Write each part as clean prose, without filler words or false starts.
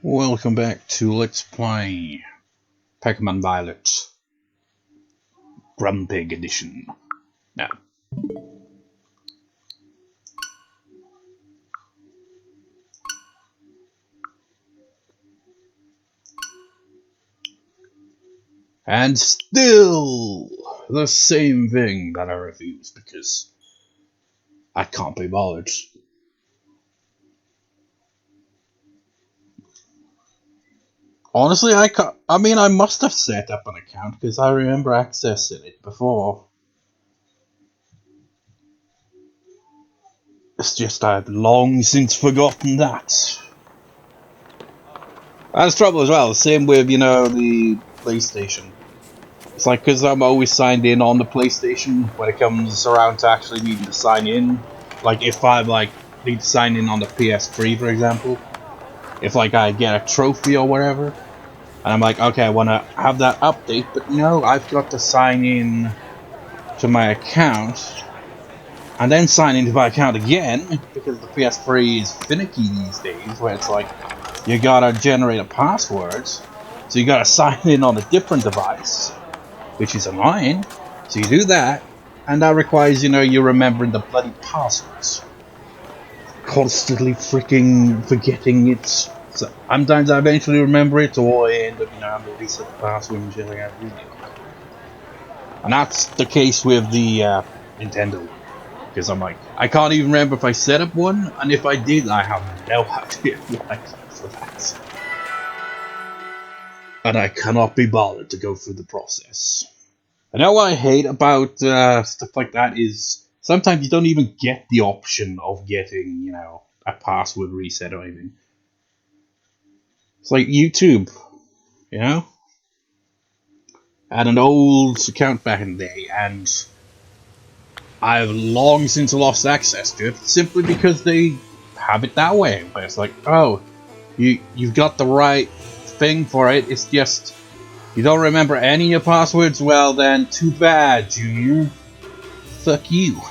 Welcome back to Let's Play Pokemon Violet Grumpig Edition. Now, and still the same thing that I refuse because I can't be bothered. Honestly, I must have set up an account because I remember accessing it before. It's just I've long since forgotten that. That's trouble as well. Same with, the PlayStation. It's like, because I'm always signed in on the PlayStation when it comes around to actually needing to sign in. Like, if I, need to sign in on the PS3, for example. If, I get a trophy or whatever. And I'm like, okay, I want to have that update, but no, I've got to sign in to my account. And then sign into my account again, because the PS3 is finicky these days, where it's like, you gotta generate a password. So you gotta sign in on a different device, which is annoying. So you do that, and that requires, you remembering the bloody passwords. Constantly freaking forgetting it. So sometimes I eventually remember it, or I end up, having to reset the password and shit like that. And that's the case with the Nintendo. Because I'm like, I can't even remember if I set up one, and if I did, I have no idea what I did for that. And I cannot be bothered to go through the process. I know what I hate about stuff like that is sometimes you don't even get the option of getting, a password reset or anything. It's like YouTube, I had an old account back in the day, and I've long since lost access to it simply because they have it that way. But it's like, oh, you've got the right thing for it. It's just you don't remember any of your passwords. Well, then, too bad, Junior. Fuck you.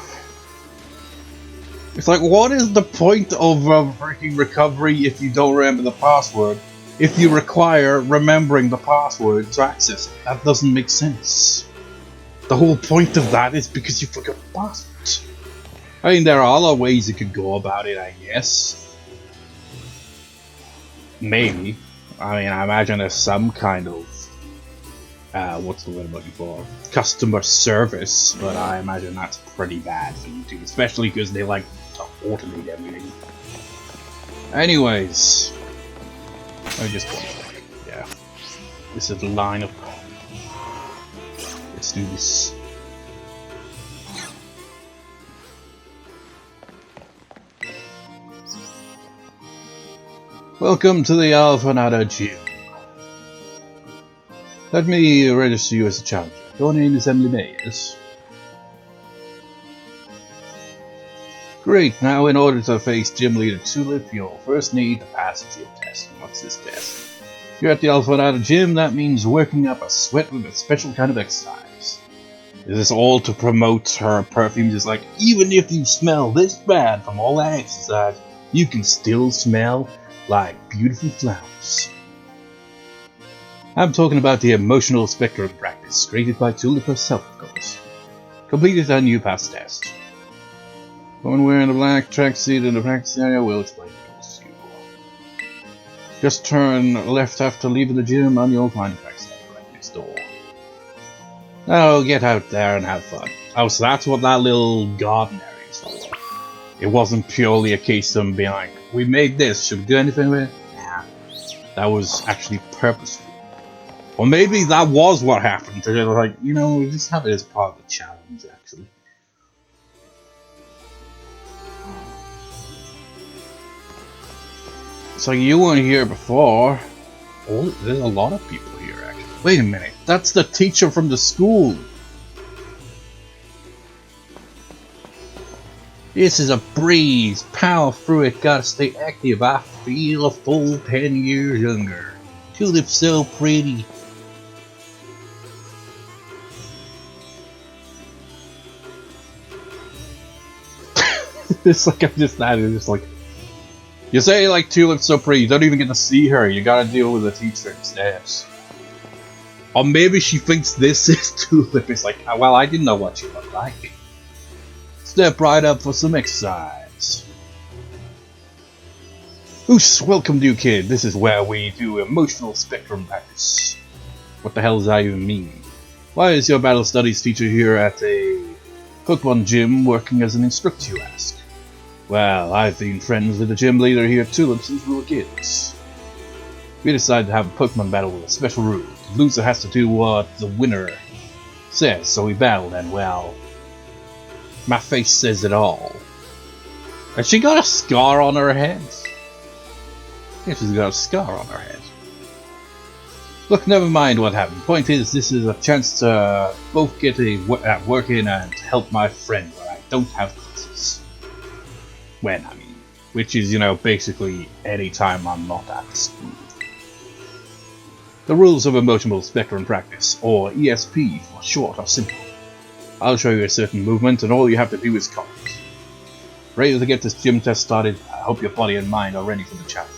It's like, what is the point of a freaking recovery if you don't remember the password? If you require remembering the password to access it, that doesn't make sense. The whole point of that is because you forgot the password. I mean, there are other ways you could go about it, I guess. Maybe. I mean, I imagine there's some kind of, what's the word I'm looking for? Customer service, but I imagine that's pretty bad for YouTube, especially because they like to automate everything. Anyways, I just, yeah, this is the lineup. Let's do this. Welcome to the Alfornada gym. Let me register you as a challenger. Your name is Emily Mayers. Great, now in order to face gym leader Tulip, you'll first need to pass a gym test. What's this test? You're at the Alfornada gym, that means working up a sweat with a special kind of exercise. This is all to promote her perfume, just like, even if you smell this bad from all that exercise, you can still smell like beautiful flowers. I'm talking about the emotional spectrum practice, created by Tulip herself, of course. Complete it and you pass the test. When wearing a black tracksuit in the practice area, we'll explain things to you. Just turn left after leaving the gym and you'll find the practice area right next door. Now get out there and have fun. Oh, so that's what that little garden area is for. It wasn't purely a case of them being like, we made this, should we do anything with it? Nah. That was actually purposeful. Or maybe that was what happened. They were like, we'll just have it as part of the challenge, actually. So you weren't here before. Oh, there's a lot of people here, actually. Wait a minute, that's the teacher from the school. This is a breeze. Power through it, gotta stay active. I feel a full 10 years younger. Tulip's so pretty. It's like I'm just like, You say like Tulip's so pretty, you don't even get to see her, you gotta deal with the teacher instead. Or maybe she thinks this is Tulip. It's like, well, I didn't know what she looked like. Step right up for some exercise. Oos, welcome new kid. This is where we do emotional spectrum practice. What the hell does that even mean? Why is your battle studies teacher here at a Pokemon gym working as an instructor, you ask? Well, I've been friends with the gym leader here at Tulip since we were kids. We decided to have a Pokemon battle with a special rule. The loser has to do what the winner says, so we battled and, well, my face says it all. Has she got a scar on her head? Yeah, she's got a scar on her head. Look, never mind what happened. Point is, this is a chance to both get a work in and help my friend where I don't have classes. When, I mean. Which is, you know, basically any time I'm not at school. The rules of emotional spectrum practice, or ESP for short, are simple. I'll show you a certain movement and all you have to do is copy it. Ready to get this gym test started? I hope your body and mind are ready for the challenge.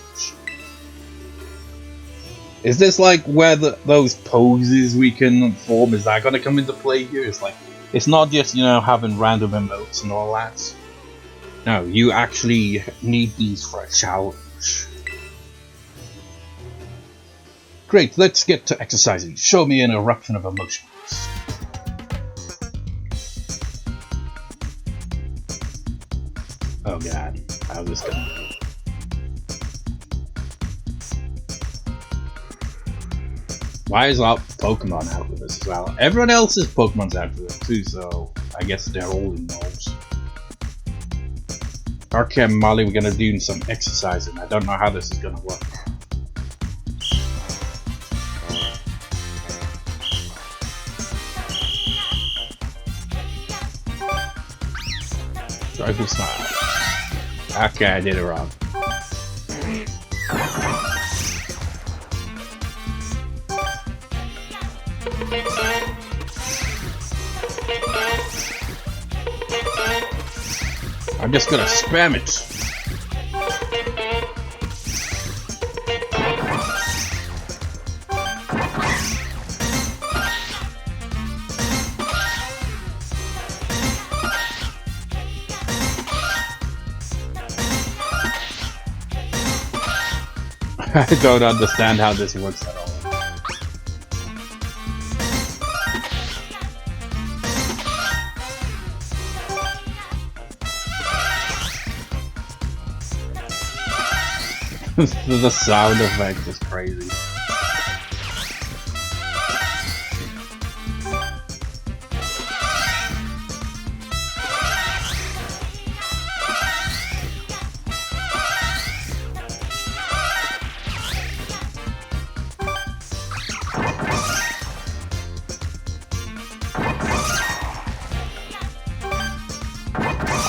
Is this like where those poses we can form, is that going to come into play here? It's like, it's not just, you know, having random emotes and all that. No, you actually need these for a challenge. Great, let's get to exercising. Show me an eruption of emotions. Oh god, how's this gonna go? Why is our Pokemon out with this as well? Everyone else's Pokemon's out with it too, so I guess they're all involved. Okay, Molly, we're gonna do some exercising. I don't know how this is gonna work. Joyful smile. Okay, I did it wrong. I'm just gonna spam it. I don't understand how this works at all. The sound effect is crazy.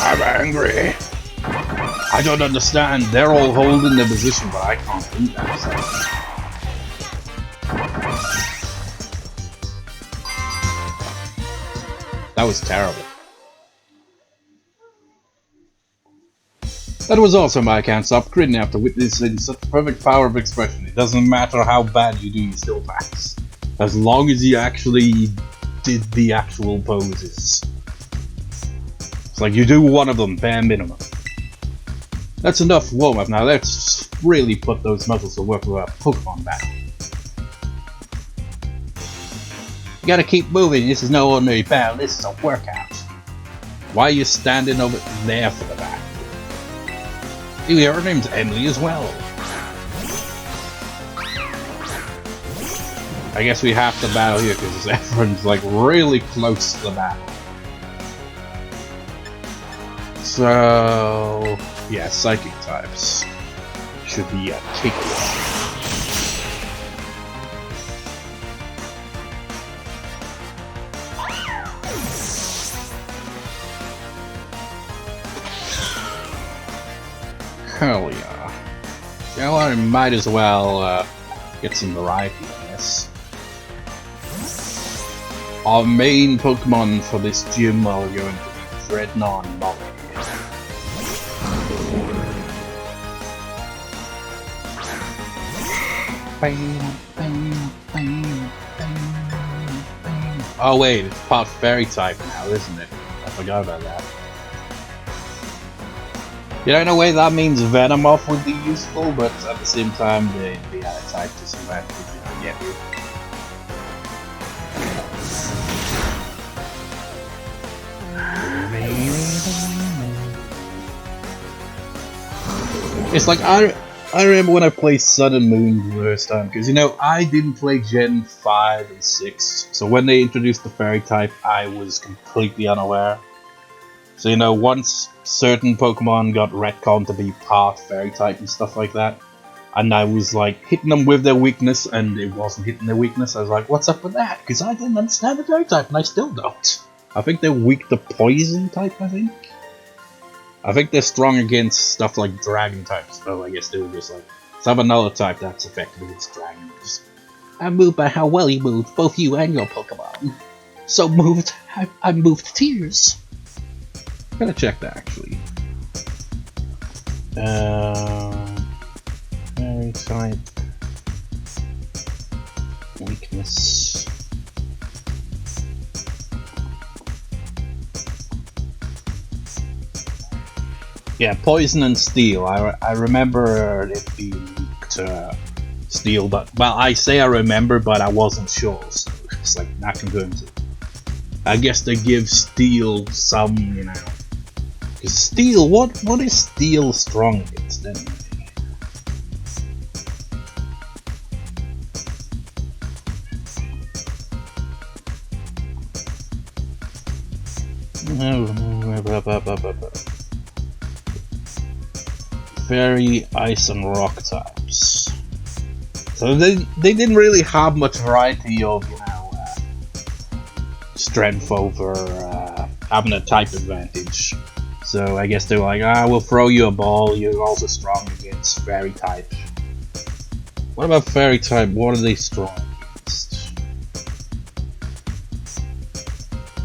I'm angry. I don't understand. They're all holding their position, but I can't do that. So. That was terrible. That was awesome. I can't stop grinning after witnessing such perfect power of expression. It doesn't matter how bad you do, you still pass. As long as you actually did the actual poses. It's like you do one of them, bare minimum. That's enough warm-up now, let's really put those muscles to work with our Pokemon battle. You gotta keep moving, this is no ordinary battle, this is a workout. Why are you standing over there for the battle? Her name's Emily as well. I guess we have to battle here because everyone's like really close to the battle. So... yeah, psychic types should be a cakewalk. Hell yeah. Yeah, well, I might as well get some variety in this. Our main Pokemon for this gym are going to be Dreadnought and Molly. Oh wait, it's part fairy type now, isn't it? I forgot about that. You know, in a way that means Venomoth would be useful, but at the same time, the other type disadvantage, I get you. It's like, I remember when I played Sun and Moon the first time, because, you know, I didn't play Gen 5 and 6, so when they introduced the fairy type, I was completely unaware. So, you know, once certain Pokemon got retconned to be part fairy type and stuff like that, and I was like hitting them with their weakness, and it wasn't hitting their weakness, I was like, what's up with that? Because I didn't understand the fairy type, and I still don't. I think they're weak to poison type, I think? I think they're strong against stuff like dragon types, so I guess they were just like, let's have another type that's effective against dragons. I'm moved by how well you moved, both you and your Pokemon. So moved, I'm moved to tears. I'm gonna check that actually. Fairy type. Weakness. Yeah, poison and steel. I remember it being weak to steel, but well, I say I remember, but I wasn't sure, so it's like not confirmed. I guess they give steel some, you know, because steel. What is steel strong against anyway? Fairy, ice, and rock types. So they didn't really have much variety of, you know, strength over having a type advantage. So I guess they're like, we'll throw you a ball. You're also strong against fairy type. What about fairy type? What are they strong against?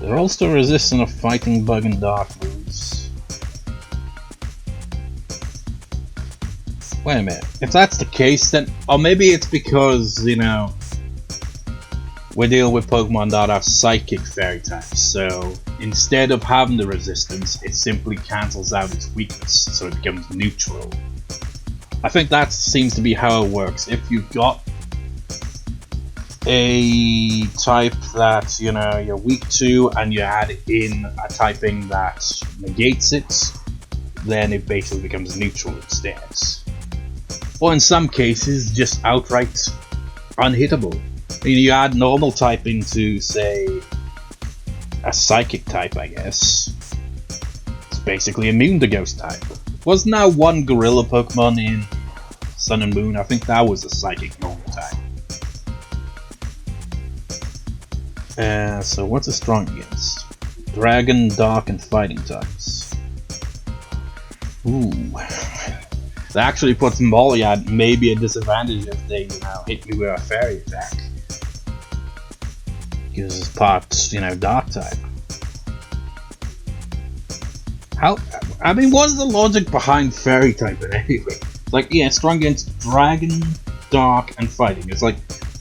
They're also resistant of fighting, bug, and dark moves. Wait a minute, if that's the case then, or maybe it's because, you know, we're dealing with Pokemon that are psychic fairy types, so instead of having the resistance, it simply cancels out its weakness, so it becomes neutral. I think that seems to be how it works. If you've got a type that, you know, you're weak to, and you add in a typing that negates it, then it basically becomes neutral instead. Or in some cases, just outright unhittable. I mean, you add normal type into, say, a psychic type, I guess. It's basically immune to ghost type. Wasn't there one gorilla Pokemon in Sun and Moon? I think that was a psychic normal type. So what's it strong against? Dragon, dark, and fighting types. Ooh. That actually puts Molly at maybe a disadvantage if they, you know, hit you with a fairy attack. Because it's part, you know, dark type. How? I mean, what's the logic behind fairy type anyway? It's like, yeah, strong against dragon, dark, and fighting. It's like,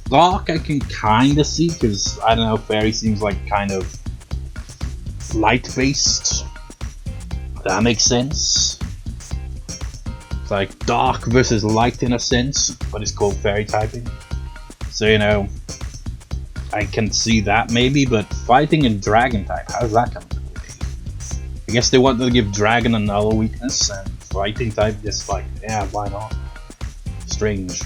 dark I can kinda see, because, I don't know, fairy seems like kind of light-based. That makes sense. It's like dark versus light in a sense, but it's called fairy typing. So, you know, I can see that maybe, but fighting and dragon type, how does that come into play? I guess they wanted to give dragon another weakness, and fighting type just like, yeah, why not? Strange.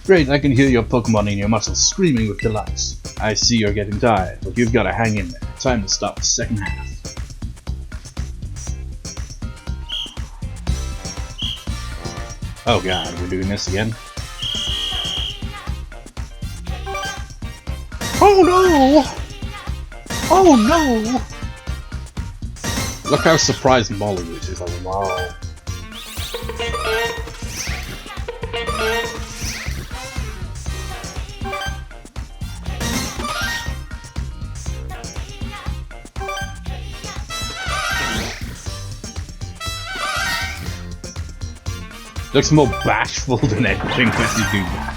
Great, I can hear your Pokemon in your muscles screaming with delight. I see you're getting tired, but you've got to hang in there. Time to start the second half. Oh god, we're doing this again? Oh no! Oh no! Look how surprised Molly is. She's like, wow. Looks more bashful than anything when you do that.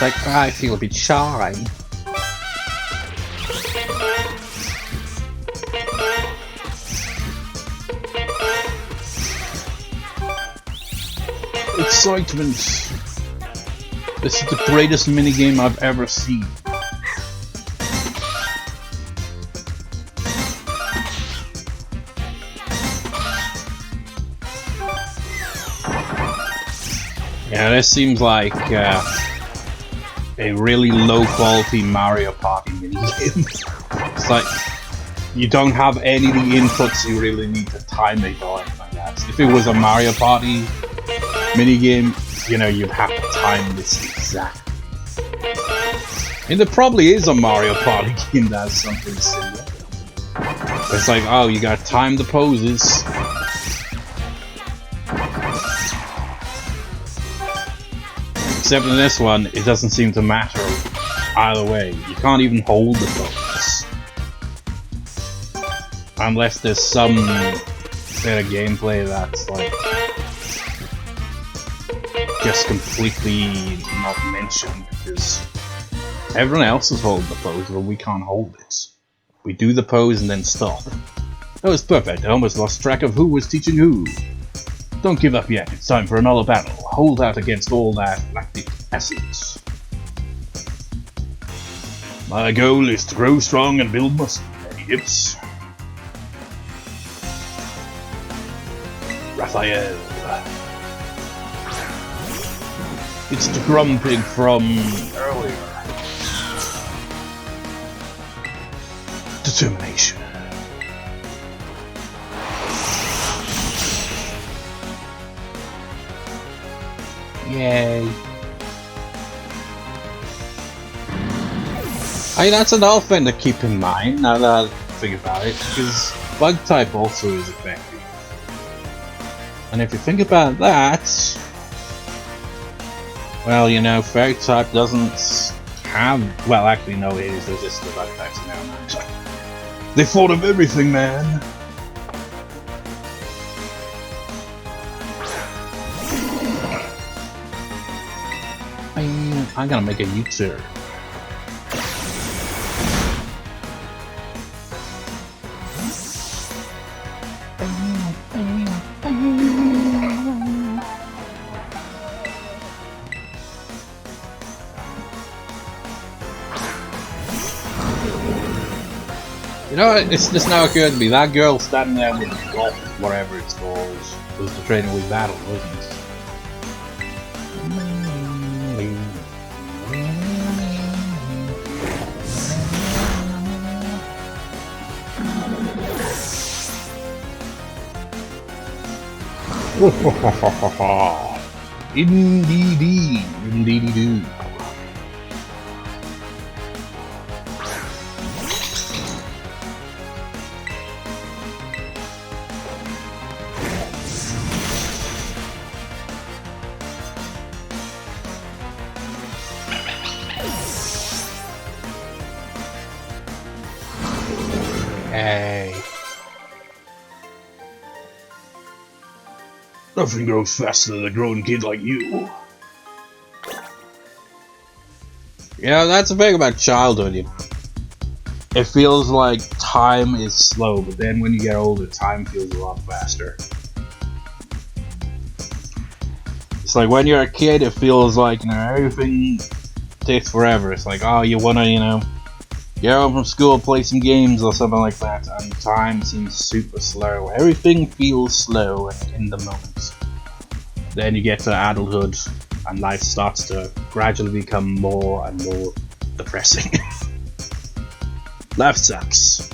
It's like, I feel a bit shy. Excitement. This is the greatest minigame I've ever seen. Yeah, this seems like a really low quality Mario Party minigame. It's like you don't have any of the inputs you really need to time it or anything like that. If it was a Mario Party minigame, you know, you'd have to time this exactly. And there probably is a Mario Party game that has something similar. It's like, oh, you gotta time the poses. Except in this one, it doesn't seem to matter either way. You can't even hold the pose. Unless there's some bit of gameplay that's like just completely not mentioned, because everyone else is holding the pose, but we can't hold it. We do the pose and then stop. That was perfect. I almost lost track of who was teaching who. Don't give up yet. It's time for another battle. Hold out against all that lactic acid. My goal is to grow strong and build muscle. Hips. Raphael. It's the grumpig from earlier. Determination. Yay. I mean, that's another thing to keep in mind now that I think about it, because bug type also is effective. And if you think about that, well, you know, fairy type doesn't have, well, actually no, it is resistant to bug types now. They thought of everything, man. I'm gonna make a U-turn. You know, it's just now occurred to me, that girl standing there with the golf, whatever it's called, was the trainer we battled, wasn't it? Indeedy, indeedy do. Hey. Nothing grows faster than a growing kid like you. Yeah, that's the thing about childhood, you know. It feels like time is slow, but then when you get older, time feels a lot faster. It's like when you're a kid, it feels like, you know, everything takes forever. It's like, oh, you wanna, you know, get home from school, play some games or something like that, and time seems super slow. Everything feels slow and in the moment. Then you get to adulthood, and life starts to gradually become more and more depressing. Life sucks.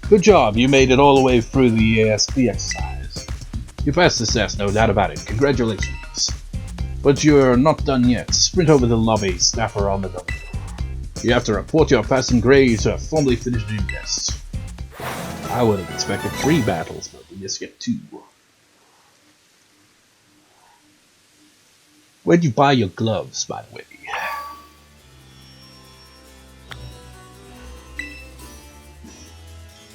Good job, you made it all the way through the ESP exercise. You passed the test, no doubt about it. Congratulations. But you're not done yet. Sprint over to the lobby, staff are on the door. You have to report your passing grade to a formally finished new test. I would have expected 3 battles, but we just get 2. Where'd you buy your gloves, by the way?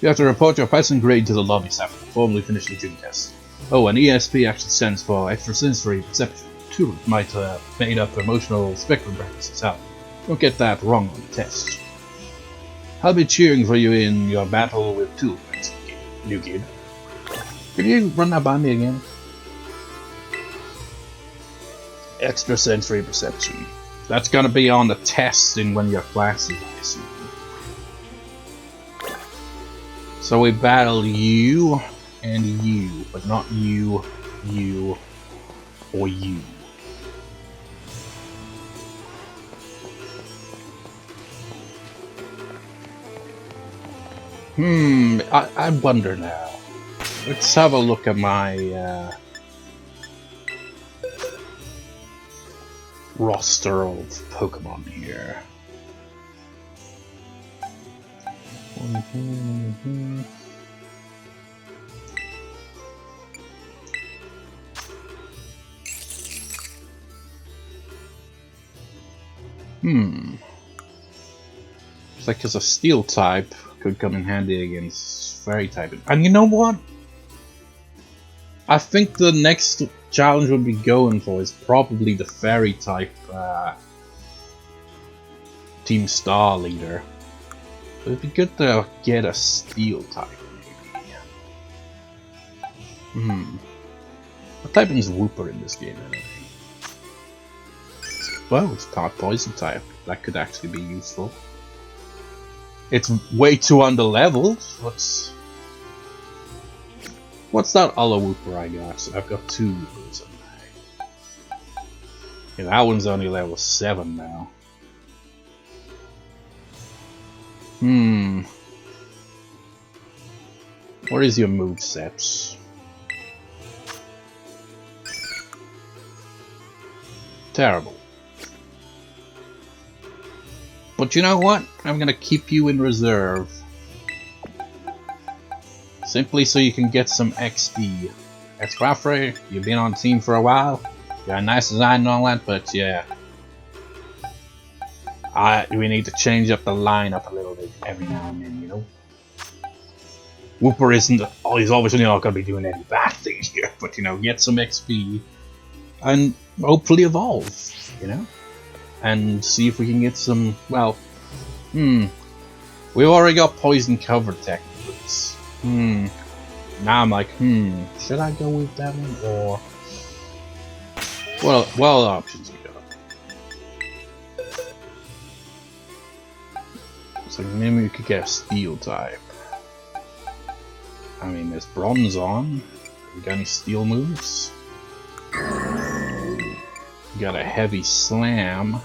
You have to report your passing grade to the lobby staff to formally finish the June test. Oh, and ESP actually stands for Extrasensory Perception. Tulip might have made up emotional spectrum practices out. Don't get that wrong on the test. I'll be cheering for you in your battle with Tulip, new kid. Could you run that by me again? Extra sensory perception. That's gonna be on the test in one of your classes, I assume. So we battle you and you, but not you, you, or you. I wonder now. Let's have a look at my roster of Pokemon here. It's like because a steel type could come in handy against fairy type. And you know what? I think the next challenge we'll be going for is probably the fairy type Team Star leader. But it'd be good to get a steel type, maybe. What type is Wooper in this game anyway? Well, it's part poison type. That could actually be useful. It's way too underleveled. What's that other Wooper I got? So I've got 2 Woopers. Yeah, that one's only level 7 now. What is your moveset? Terrible. But you know what? I'm gonna keep you in reserve. Simply so you can get some XP. Espathra, you've been on team for a while. You got a nice design and all that, but yeah. We need to change up the lineup a little bit every now and then, you know? Wooper he's obviously not gonna be doing any bad things here, but you know, get some XP and hopefully evolve, you know? And see if we can get some, well, we've already got poison covered technically. Now I'm like, should I go with that one or what options we got? So maybe we could get a steel type. I mean, there's bronze on. We got any steel moves? Got a heavy slam.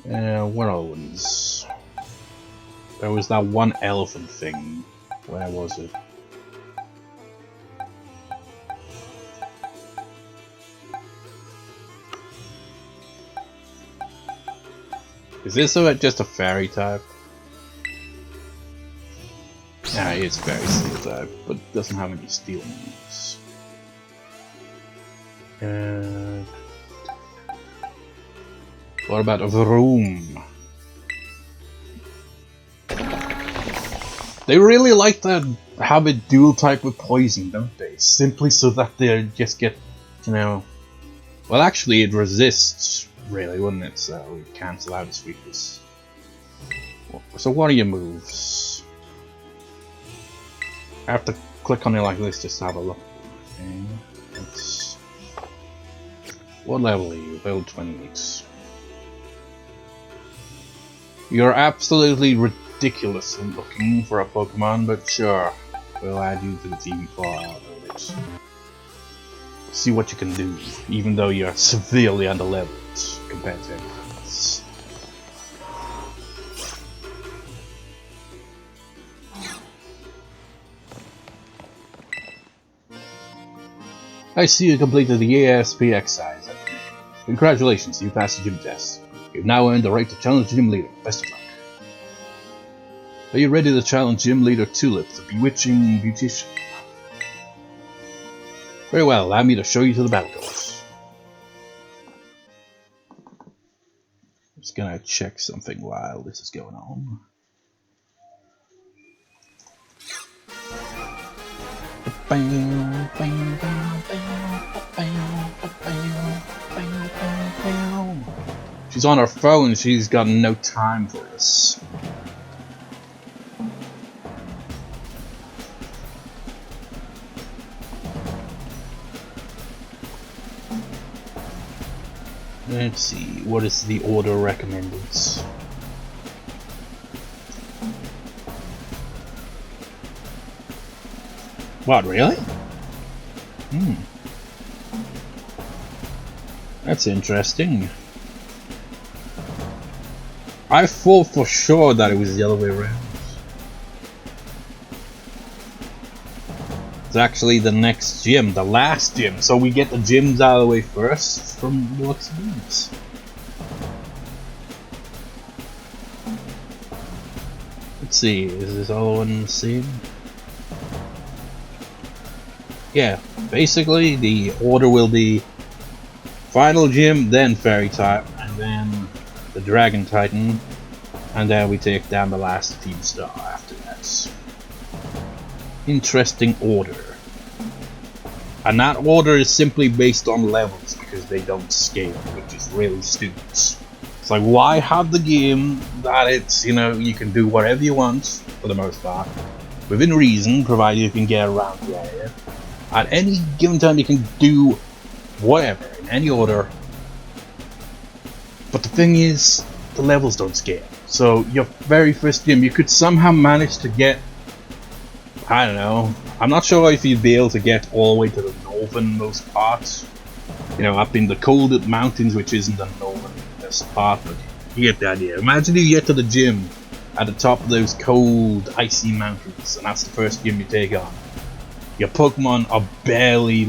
What other ones? There was that one elephant thing. Where was it? Is this just a fairy type? Yeah, it's fairy steel type, but doesn't have any steel moves. What about a Varoom? They really like to have a dual type with poison, don't they? Simply so that they just get, you know... Well, actually it resists, really, wouldn't it? So we cancel out its weakness. So what are your moves? I have to click on it like this just to have a look. Okay, let's... What level are you? Level 28. You're absolutely ridiculous looking for a Pokemon, but sure, we'll add you to the team for a little bit. See what you can do, even though you're severely underleveled compared to everyone else. I see you completed the ASP exercise. Congratulations, you passed the gym test. You've now earned the right to challenge Gym Leader. Best of luck. Are you ready to challenge Gym Leader Tulip, the bewitching beautician? Very well, allow me to show you to the battle course. I'm just gonna check something while this is going on. She's on her phone, she's got no time for this. Let's see, what is the order recommended? What, really? That's interesting. I thought for sure that it was the other way around. It's actually the next gym, the last gym, so we get the gyms out of the way first from the looks of these. Let's see, is this all one the same? Yeah, basically the order will be final gym, then fairy type, and then the dragon titan, and then we take down the last team star after that. Interesting order. And that order is simply based on levels because they don't scale, which is really stupid. It's like, why have the game that it's, you know, you can do whatever you want for the most part, within reason, provided you can get around the area. At any given time you can do whatever, in any order. But the thing is, the levels don't scale. So your very first gym, you could somehow manage to get, I don't know, I'm not sure if you'd be able to get all the way to the northernmost part. You know, up in the cold mountains, which isn't the northernmost part, but you get the idea. Imagine you get to the gym at the top of those cold, icy mountains, and that's the first gym you take on. Your Pokemon are barely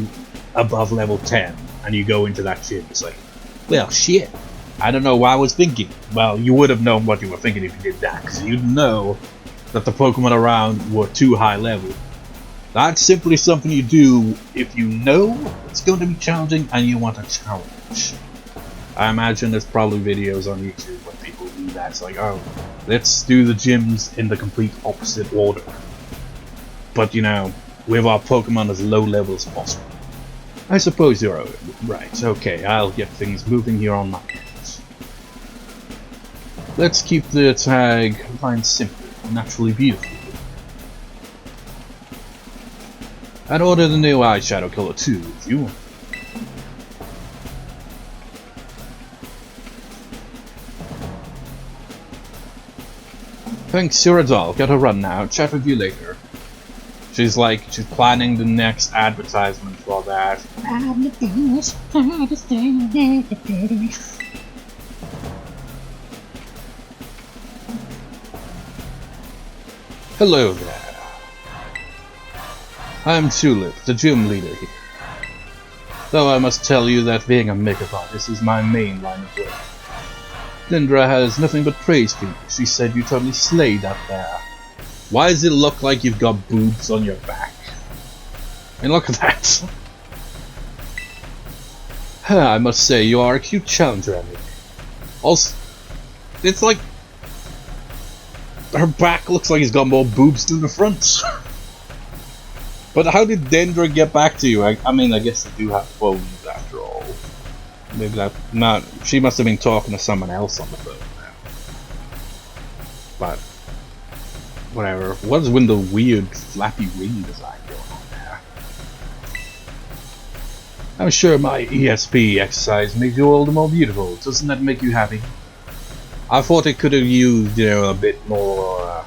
above level 10, and you go into that gym. It's like, well, shit. I don't know what I was thinking. Well, you would have known what you were thinking if you did that, because you'd know that the Pokemon around were too high level. That's simply something you do if you know it's going to be challenging and you want a challenge. I imagine there's probably videos on YouTube where people do that. It's like, oh, let's do the gyms in the complete opposite order. But, you know, with our Pokemon as low level as possible. I suppose you're right. Okay, I'll get things moving here on my end. Let's keep the tag line simple, naturally beautiful. I'd order the new eyeshadow color too, if you want. Thanks, you're a doll. Gotta run now. Chat with you later. She's planning the next advertisement for that. Hello there. I'm Tulip, the gym leader here. Though I must tell you that being a makeup artist is my main line of work. Dendra has nothing but praise for you. She said you totally slayed up there. Why does it look like you've got boobs on your back? I mean, look at that. I must say, you are a cute challenger, Emily. Also, it's like her back looks like it's got more boobs than the front. But how did Dendra get back to you? I mean, I guess they do have phones after all. Maybe that not. She must have been talking to someone else on the phone now. But whatever. What is with the weird flappy wing design going on there? I'm sure my ESP exercise makes you all the more beautiful. Doesn't that make you happy? I thought it could have used, you know, a bit more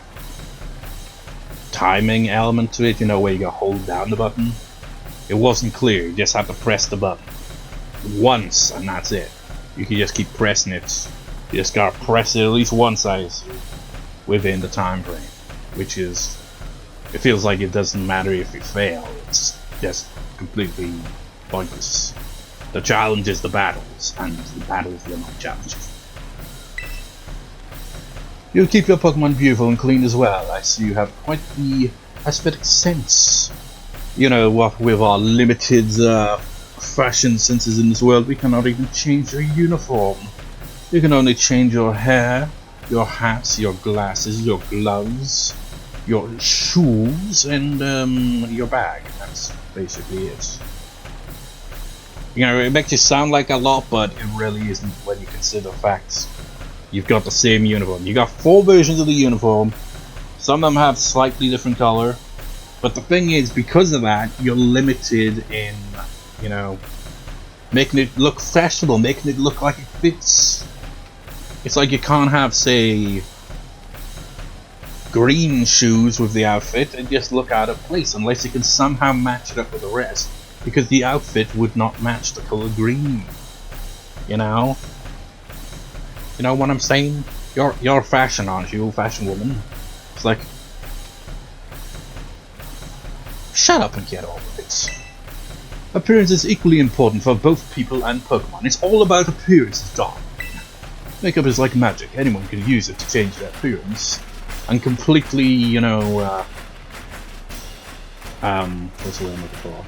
timing element to it, you know, where you gotta hold down the button. It wasn't clear, you just have to press the button once and that's it. You can just keep pressing it. You just gotta press it at least once, I assume, within the time frame, which is, it feels like it doesn't matter if you fail, it's just completely pointless. The challenge is the battles, and the battles are not challenges. You keep your Pokemon beautiful and clean as well. I see you have quite the aesthetic sense. You know what, with our limited fashion senses in this world, we cannot even change your uniform. You can only change your hair, your hats, your glasses, your gloves. your shoes, and your bag. That's basically it. You know, it makes it sound like a lot, but it really isn't when you consider facts. You've got the same uniform. You got 4 versions of the uniform. Some of them have slightly different color. But the thing is, because of that, you're limited in, you know, making it look fashionable, making it look like it fits. It's like you can't have, say, green shoes with the outfit and just look out of place unless you can somehow match it up with the rest, because the outfit would not match the color green. You know what I'm saying? You're fashion, aren't you, fashion woman? It's like, shut up and get on with it. Appearance is equally important for both people and Pokemon. It's all about appearances, darling. Makeup is like magic. Anyone can use it to change their appearance and completely, you know, what's the word I'm looking for?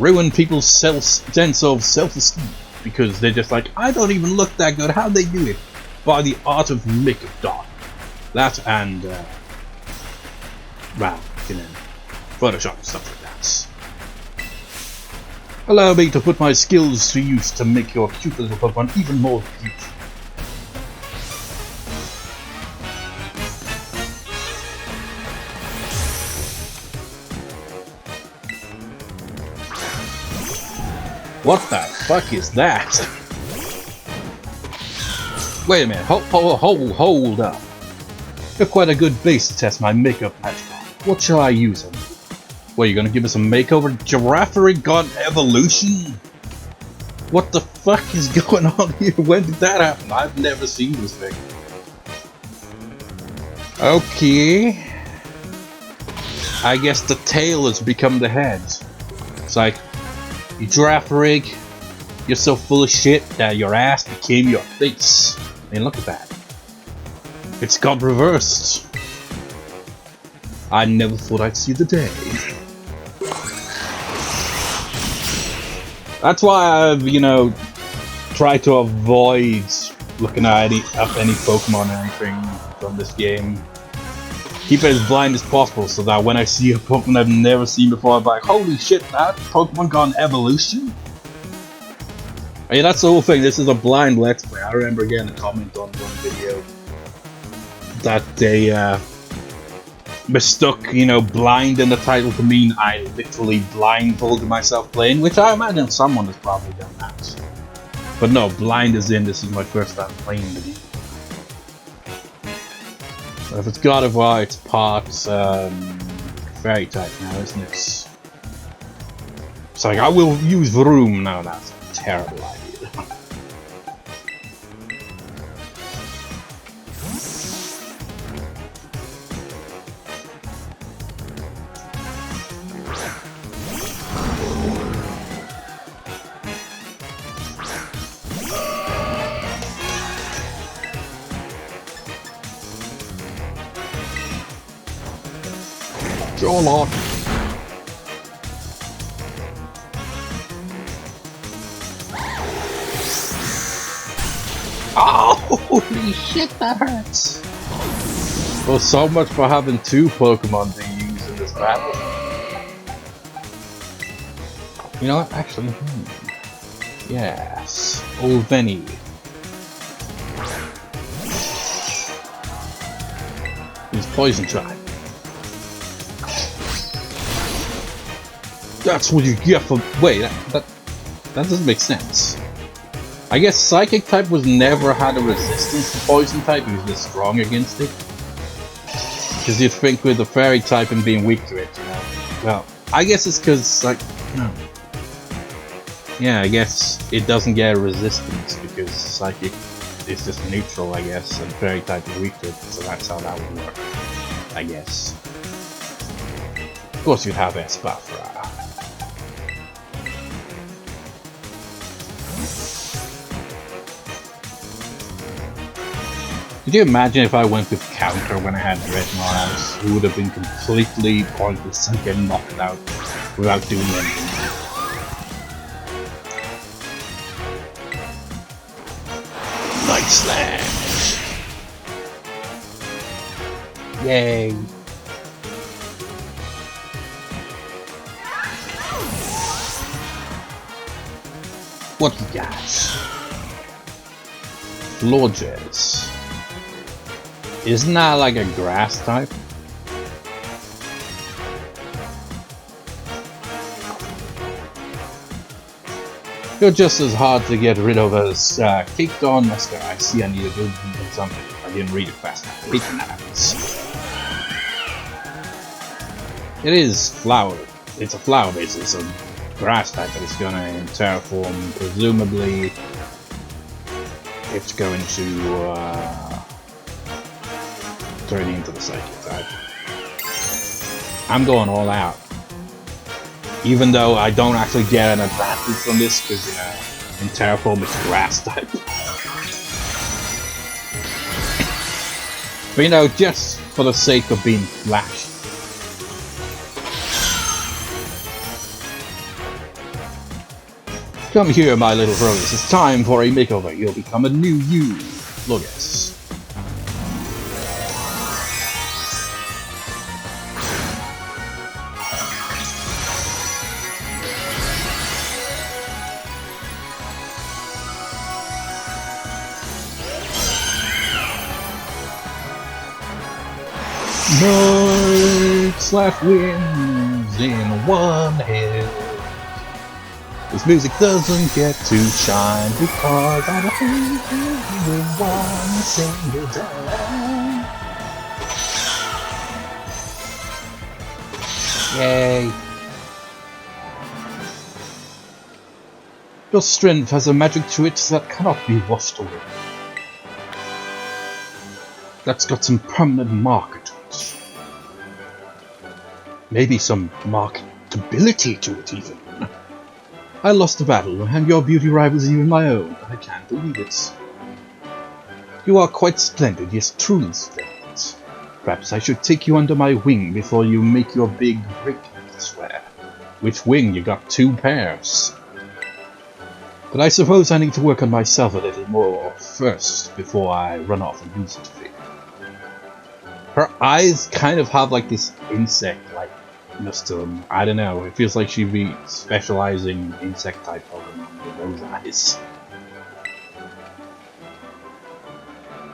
Ruin people's sense of self-esteem, because they're just like, I don't even look that good. How'd they do it? By the art of makeup, darling. That and, well, you know, Photoshop and stuff like that. Allow me to put my skills to use to make your cute little Pokemon even more beautiful. What the fuck is that? Wait a minute, hold up. You're quite a good base to test my makeup magic on. What shall I use on you? What, you gonna give us a makeover? Giraffe God Evolution? What the fuck is going on here? When did that happen? I've never seen this thing. Okay. I guess the tail has become the head. It's like, you Giraffe Rig, you're so full of shit that your ass became your face. I mean, look at that. It's got reversed. I never thought I'd see the day. That's why I've, you know, tried to avoid looking at any Pokemon or anything from this game. Keep it as blind as possible so that when I see a Pokemon I've never seen before, I'm like, holy shit, that Pokemon gone evolution? I mean, that's the whole thing. This is a blind Let's Play. I remember getting a comment on one video that they mistook, you know, blind in the title to mean I literally blindfolded myself playing, which I imagine someone has probably done that. But no, blind as in this is my first time playing the game. So if it's God of War, it's part fairy type now, isn't it? It's like, I will use Varoom now. That's a terrible idea. Jolot. Oh, holy shit, that hurts! Well, so much for having 2 Pokemon to use in this battle. You know what? Actually, yes. Old Venny. He's poison type. That's what you get for. Wait, that doesn't make sense. I guess Psychic type was never had a resistance to Poison type. He was just strong against it. Because you'd think with the Fairy type and being weak to it, you know. Well, I guess it's because, like, you know. Yeah, I guess it doesn't get a resistance because Psychic is just neutral, I guess, and Fairy type is weak to it. So that's how that would work, I guess. Of course, you'd have Espathra. Could you imagine if I went with counter when I had Dreadnought? It would have been completely pointless and get knocked out without doing anything. Night Slash! Yay! What you got? Florges. Isn't that like a grass type? You're just as hard to get rid of as Cake Dawn Master. I see I need to do something. I didn't read it fast enough. I hate when that happens. It is flower. It's a flower base. It's a grass type that is gonna terraform. Presumably, it's going to turn into the psychic type. I'm going all out. Even though I don't actually get an advantage from this, because, you know, in Terraform it's grass type. But, you know, just for the sake of being flashy. Come here, my little brothers. It's time for a makeover. You'll become a new you. Logos. North/winds in one head. This music doesn't get to shine because I don't think with one single time. Yay. Your strength has a magic to it that cannot be washed away. That's got some permanent marker to it. Maybe some marketability to it even. I lost the battle, and your beauty rivals even my own. I can't believe it. You are quite splendid, yes, truly splendid. Perhaps I should take you under my wing before you make your big break, I swear. Which wing? You got 2 pairs. But I suppose I need to work on myself a little more first, before I run off and lose it. Her eyes kind of have like this insect-like to them. I don't know, it feels like she'd be specializing insect type Pokemon with those eyes.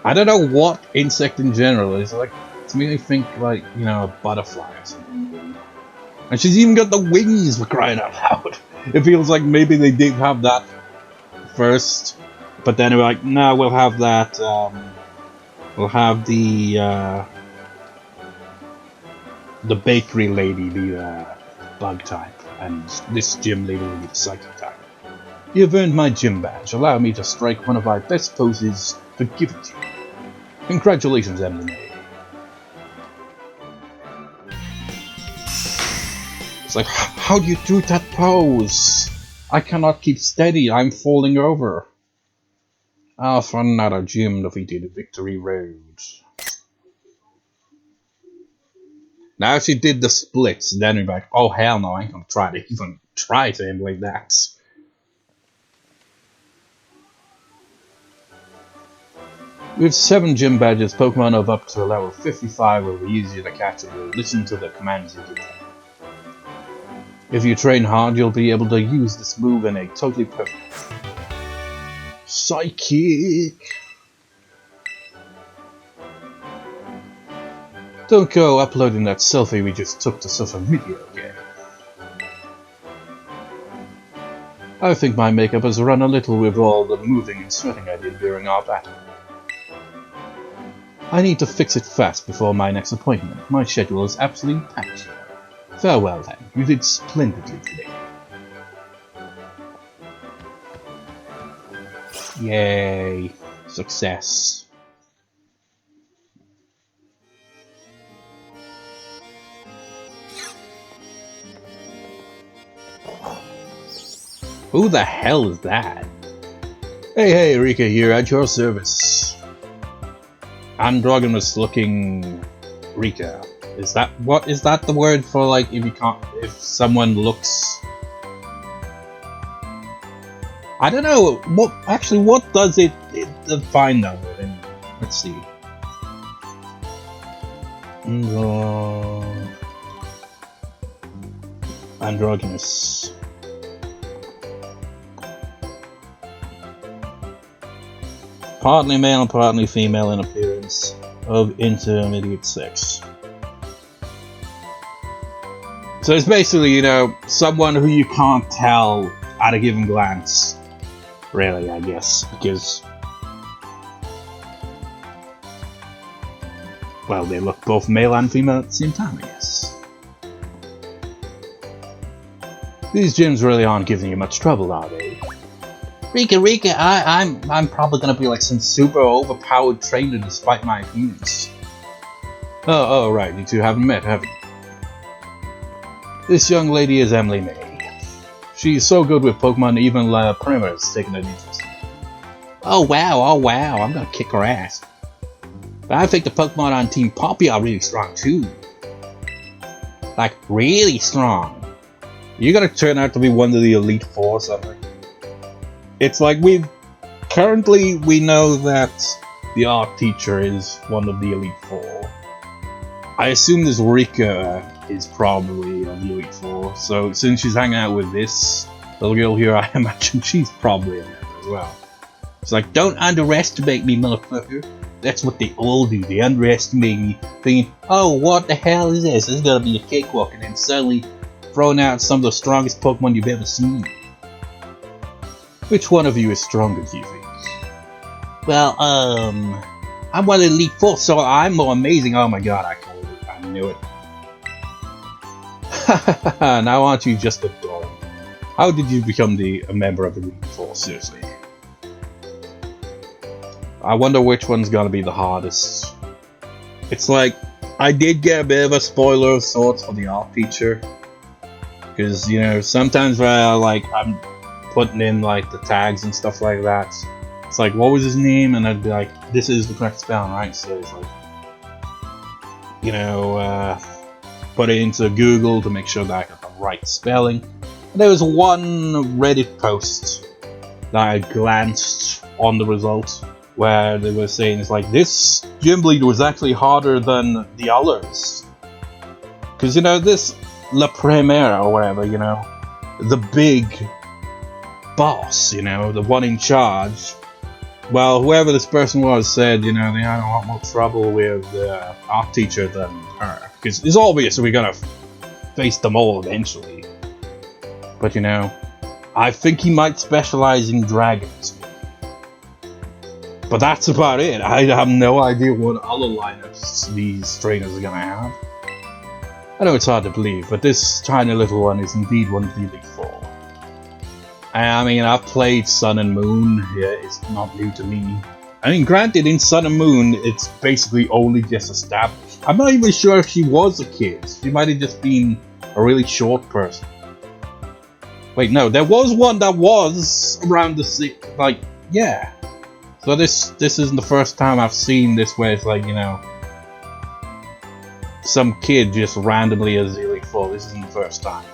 I don't know what insect in general is, like, to me I think like, you know, a butterfly or something. And she's even got the wings, for crying out loud. It feels like maybe they did have that first, but then we're like, no, we'll have that, we'll have the bakery lady be the bug type, and this gym lady will be the psychic type. You've earned my gym badge. Allow me to strike one of my best poses to give it to you. Congratulations, MMA. It's like, how do you do that pose? I cannot keep steady, I'm falling over. Alfornada gym defeated Victory Road. Now if she did the splits, then we'd be like, oh hell no, I ain't gonna try to even try to emulate that. With 7 gym badges, Pokemon of up to level 55 will be easier to catch if you listen to the commands you give them. If you train hard, you'll be able to use this move in a totally perfect Psychic! Don't go uploading that selfie we just took to social media, okay? I think my makeup has run a little with all the moving and sweating I did during our battle. I need to fix it fast before my next appointment. My schedule is absolutely packed. Farewell then, you did splendidly today. Yay! Success. Who the hell is that? Hey, Rika here, at your service. Androgynous looking Rika. Is that the word for, like, if someone looks... I don't know, what does it define that word? Let's see. Androgynous. partly male and partly female in appearance, of intermediate sex. So it's basically, you know, someone who you can't tell at a given glance, really, I guess, because, well, they look both male and female at the same time, I guess. These gyms really aren't giving you much trouble, are they? Rika, I'm probably gonna be like some super overpowered trainer despite my appearance. Oh, right, you two haven't met, have you? This young lady is Emily May. She's so good with Pokemon, even La Prima's taken an interest. Oh wow, I'm gonna kick her ass. But I think the Pokemon on Team Poppy are really strong too. Like, really strong. You're gonna turn out to be one of the Elite Four or something. It's like we know that the art teacher is one of the Elite Four. I assume this Rika is probably on the Elite Four, so since she's hanging out with this little girl here, I imagine she's probably a member as well. It's like, don't underestimate me, motherfucker. That's what they all do, they underestimate me, thinking, oh, what the hell is this? This is gonna be a cakewalk, and then suddenly throwing out some of the strongest Pokemon you've ever seen. Which one of you is stronger, do you think? Well, I'm one of the Elite Four, so I'm more amazing. Oh my god, I called it. I knew it. Now aren't you just adorable? How did you become a member of the Elite Four, seriously? I wonder which one's gonna be the hardest. It's like, I did get a bit of a spoiler of sorts for the art teacher. Because, you know, sometimes I'm putting in like the tags and stuff like that. It's like, what was his name? And I'd be like, this is the correct spelling, right? So it's like, you know, put it into Google to make sure that I got the right spelling. And there was one Reddit post that I glanced on the result where they were saying, it's like, this gym leader was actually harder than the others. Because, you know, this La Primera or whatever, you know, the big boss, you know, the one in charge. Well, whoever this person was said, you know, they had a lot more trouble with the art teacher than her. Because it's obvious we're gonna face them all eventually. But, you know, I think he might specialize in dragons. But that's about it. I have no idea what other lineups these trainers are gonna have. I know it's hard to believe, but this tiny little one is indeed one of the Elite Four. I mean, I've played Sun and Moon, yeah, it's not new to me. I mean, granted, in Sun and Moon, it's basically only just established. I'm not even sure if she was a kid. She might have just been a really short person. Wait, no, there was one that was around the like, yeah. So this isn't the first time I've seen this where it's like, you know, some kid just randomly as Elite Four. This isn't the first time.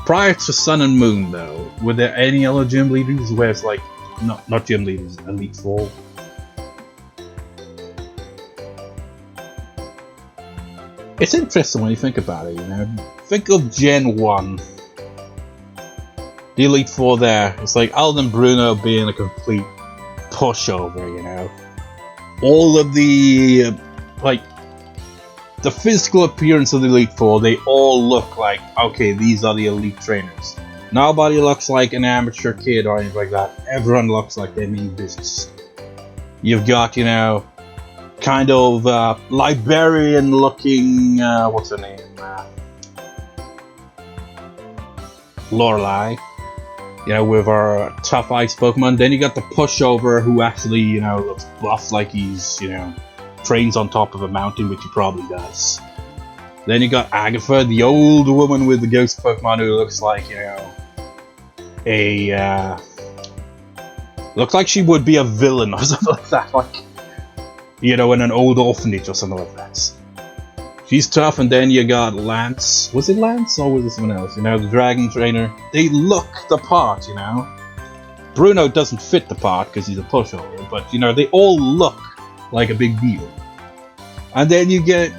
Prior to Sun and Moon, though, were there any other gym leaders where it's like, not gym leaders, Elite Four? It's interesting when you think about it, you know. Think of Gen 1. The Elite Four there. It's like Alden Bruno being a complete pushover, you know. All of the, like, the physical appearance of the Elite Four, they all look like, okay, these are the elite trainers. Nobody looks like an amateur kid or anything like that. Everyone looks like they mean business. You've got, you know, kind of librarian looking, what's her name? Lorelei. You know, with our tough ice Pokemon. Then you got the pushover who actually, you know, looks buff like he's, you know, trains on top of a mountain, which he probably does. Then you got Agatha, the old woman with the ghost Pokemon who looks like, you know, looks like she would be a villain or something like that, like, you know, in an old orphanage or something like that. She's tough, and then you got Lance. Was it Lance or was it someone else? You know, the dragon trainer. They look the part, you know. Bruno doesn't fit the part because he's a pushover, but, you know, they all look like a big deal. And then you get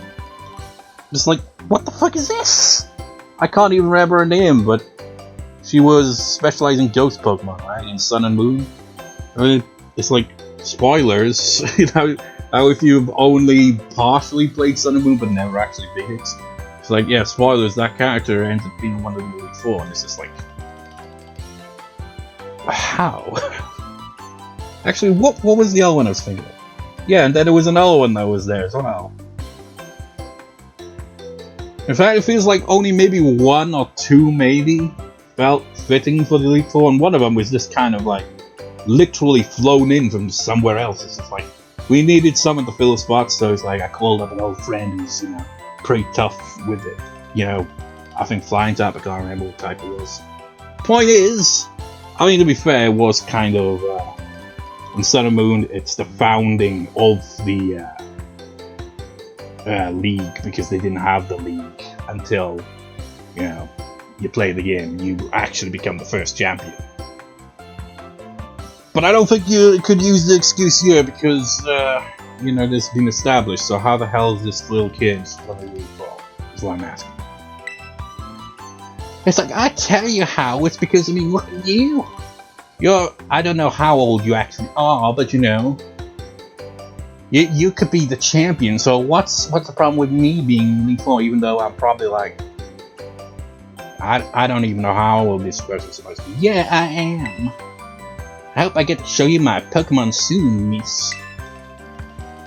just like, what the fuck is this? I can't even remember her name, but she was specializing ghost Pokemon, right? In Sun and Moon. I mean, It's like, spoilers, you know, how if you've only partially played Sun and Moon but never actually beat it. It's like, yeah, spoilers, that character ends up being one of the Elite Four, and it's just like... How? Actually, what was the other one I was thinking of? Yeah, and then there was another one that was there as well. In fact, it feels like only maybe one or two, maybe, felt fitting for the Elite Four, and one of them was just kind of like literally flown in from somewhere else. It's just like, we needed someone to fill a spot, so it's like I called up an old friend who's, you know, pretty tough with it. You know, I think flying type, I can't remember what type it was. Point is, I mean, to be fair, it was kind of, in Sun and Moon, it's the founding of the league, because they didn't have the league until, you know, you play the game, you actually become the first champion. But I don't think you could use the excuse here because, you know, this has been established, so how the hell is this little kid from the League Ball? Is what I'm asking. It's like, I tell you how, it's because, I mean, look at you. You're, I don't know how old you actually are, but you know, you could be the champion, so what's the problem with me being Elite Four, even though I'm probably like, I don't even know how old this person's supposed to be. Yeah, I am. I hope I get to show you my Pokemon soon, miss.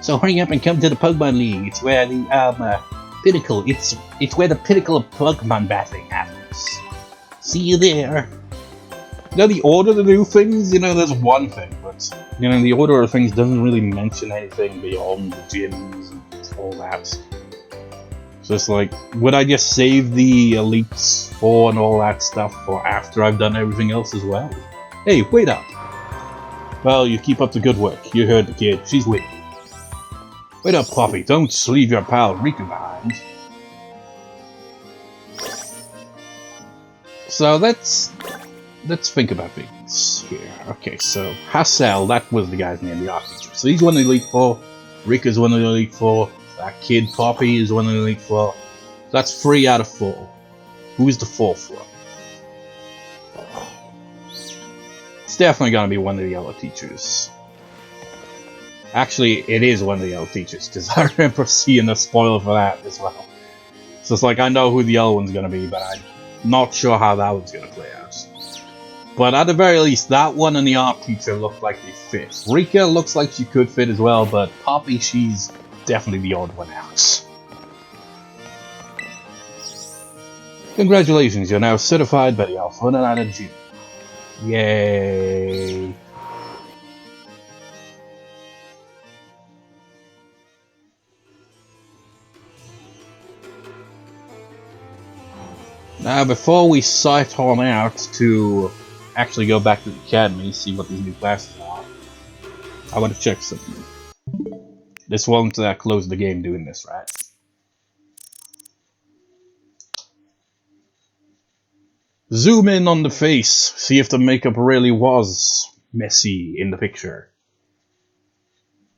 So hurry up and come to the Pokemon League. It's where the pinnacle. It's where the pinnacle of Pokemon battling happens. See you there. You know, the order to do things, you know, there's one thing, but you know, the order of things doesn't really mention anything beyond the gyms and all that. So it's like, would I just save the Elites 4 and all that stuff for after I've done everything else as well? Hey, wait up! Well, you keep up the good work. You heard the kid. She's waiting. Wait up, Poppy. Don't leave your pal Riku behind. So let's think about things here. Okay, so Hassel, that was the guy's name, the art teacher. So he's one of the Elite Four. Riku's one of the Elite Four. That kid Poppy is one of the Elite Four. So that's 3 out of 4. Who's the 4th one? It's definitely gonna be one of the yellow teachers. Actually, it is one of the yellow teachers, because I remember seeing a spoiler for that as well. So it's like, I know who the yellow one's gonna be, but I'm not sure how that one's gonna play out. But at the very least, that one and the art teacher look like they fit. Rika looks like she could fit as well, but Poppy, she's definitely the odd one out. Congratulations, you're now certified by the Alfornada Gym. Yay! Now, before we sight on out to actually go back to the academy, see what these new classes are, I want to check something. This won't close the game doing this, right? Zoom in on the face, see if the makeup really was messy in the picture.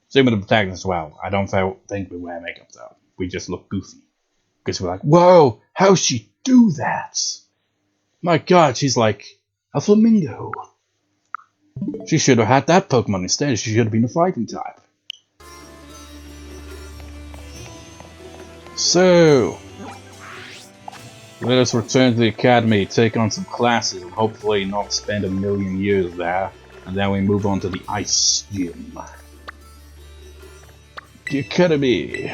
Same with the protagonist as well. I don't think we wear makeup though. We just look goofy. Because we're like, whoa, how'd she do that? My god, she's like a flamingo. She should have had that Pokemon instead. She should have been a fighting type. So, let us return to the academy, take on some classes, and hopefully not spend a million years there. And then we move on to the ice gym. The academy.